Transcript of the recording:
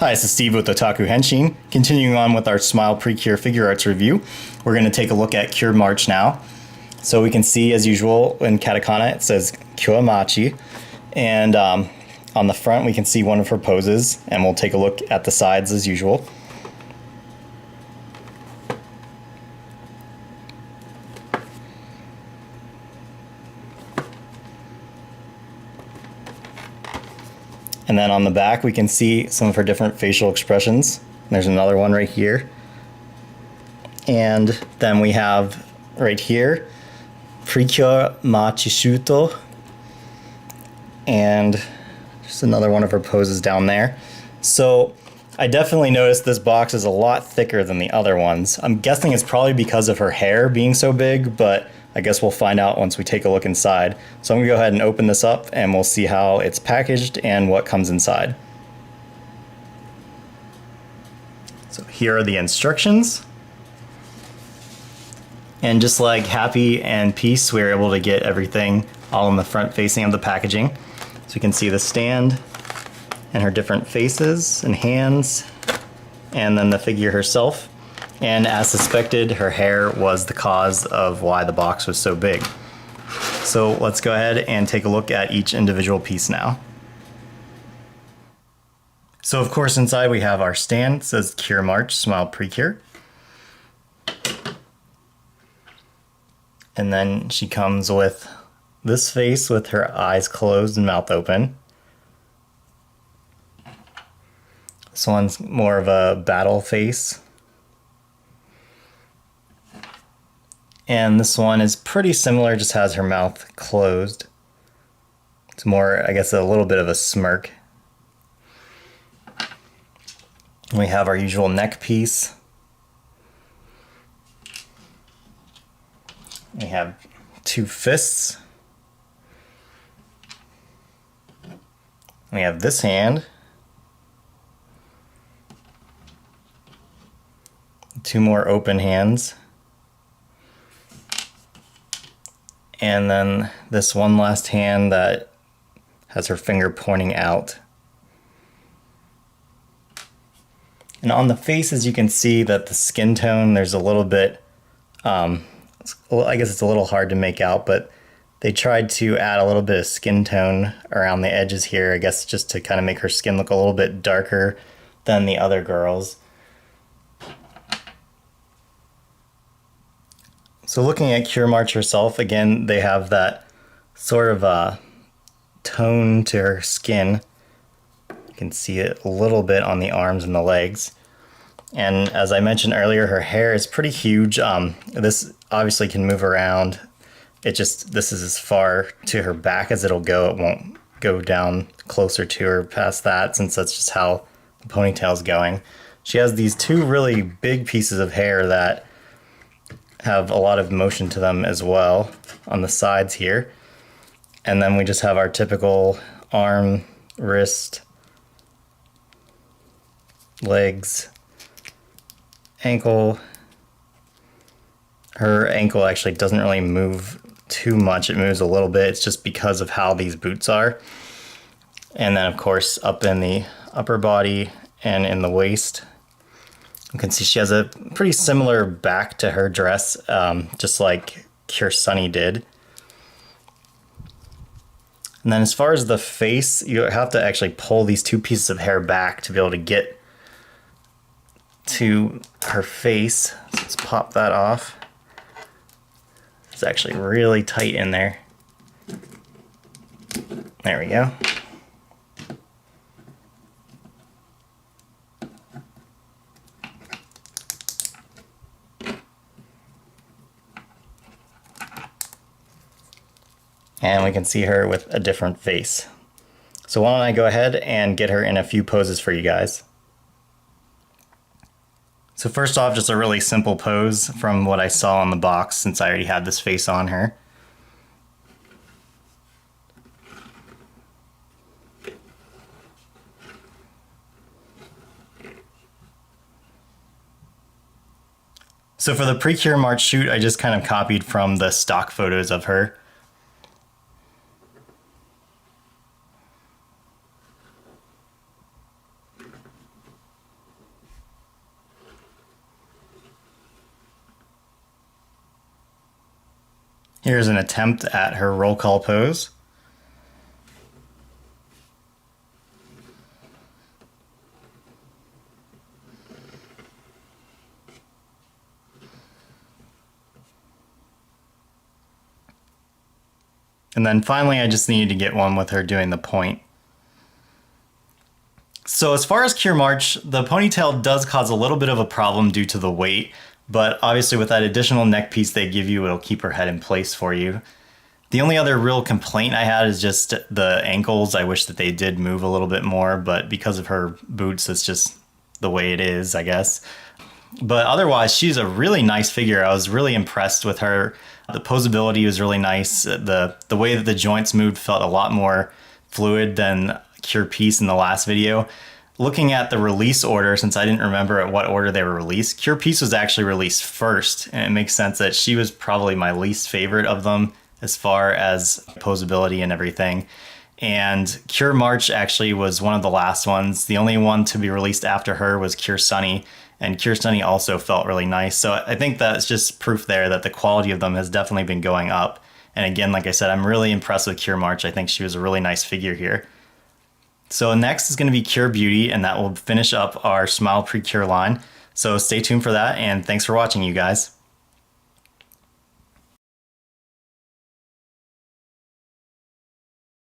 Hi, this is Steve with Otaku Henshin. Continuing on with our Smile Precure Figure Arts review, we're going to take a look at Cure March now. So we can see, as usual, in katakana it says Cure Machi, and on the front we can see one of her poses, and we'll take a look at the sides as usual. And then on the back we can see some of her different facial expressions. There's another one right here. And then we have right here, Precure Machishuto. And just another one of her poses down there. So I definitely noticed this box is a lot thicker than the other ones. I'm guessing it's probably because of her hair being so big, but I guess we'll find out once we take a look inside. So I'm gonna go ahead and open this up and we'll see how it's packaged and what comes inside. So here are the instructions. And just like Happy and Peace, we were able to get everything all in the front facing of the packaging. So you can see the stand and her different faces and hands, and then the figure herself. And as suspected, her hair was the cause of why the box was so big. So let's go ahead and take a look at each individual piece now. So of course inside we have our stand. It says Cure March, Smile Precure. And then she comes with this face with her eyes closed and mouth open. This one's more of a battle face. And this one is pretty similar, just has her mouth closed. It's more, I guess, a little bit of a smirk. We have our usual neck piece. We have two fists. We have this hand. Two more open hands. And then this one last hand that has her finger pointing out. And on the face, as you can see, that the skin tone, there's a little bit, I guess it's a little hard to make out, but they tried to add a little bit of skin tone around the edges here, I guess just to kind of make her skin look a little bit darker than the other girls. So looking at Cure March herself, again, they have that sort of a tone to her skin. You can see it a little bit on the arms and the legs. And as I mentioned earlier, her hair is pretty huge. This obviously can move around. This is as far to her back as it'll go. It won't go down closer to her past that, since that's just how the ponytail's going. She has these two really big pieces of hair that have a lot of motion to them as well on the sides here. And then we just have our typical arm, wrist, legs, ankle. Her ankle actually doesn't really move too much. It moves a little bit. It's just because of how these boots are. And then of course up in the upper body and in the waist, you can see she has a pretty similar back to her dress, just like Cure Sunny did. And then as far as the face, you have to actually pull these two pieces of hair back to be able to get to her face. So let's pop that off. It's actually really tight in there. There we go. And we can see her with a different face. So why don't I go ahead and get her in a few poses for you guys. So first off, just a really simple pose from what I saw on the box, since I already had this face on her. So for the Precure March shoot, I just kind of copied from the stock photos of her. Here's an attempt at her roll call pose. And then finally, I just needed to get one with her doing the point. So as far as Cure March, the ponytail does cause a little bit of a problem due to the weight, but obviously with that additional neck piece they give you, it'll keep her head in place for you. The only other real complaint I had is just the ankles. I wish that they did move a little bit more, but because of her boots, it's just the way it is, I guess. But otherwise, she's a really nice figure. I was really impressed with her. The posability was really nice. The way that the joints moved felt a lot more fluid than Cure Peace in the last video. Looking at the release order, since I didn't remember at what order they were released, Cure Peace was actually released first, and it makes sense that she was probably my least favorite of them as far as posability and everything. And Cure March actually was one of the last ones. The only one to be released after her was Cure Sunny, and Cure Sunny also felt really nice. So I think that's just proof there that the quality of them has definitely been going up. And again, like I said, I'm really impressed with Cure March. I think she was a really nice figure here. So next is going to be Cure Beauty, and that will finish up our Smile Precure line. So stay tuned for that, and thanks for watching, you guys.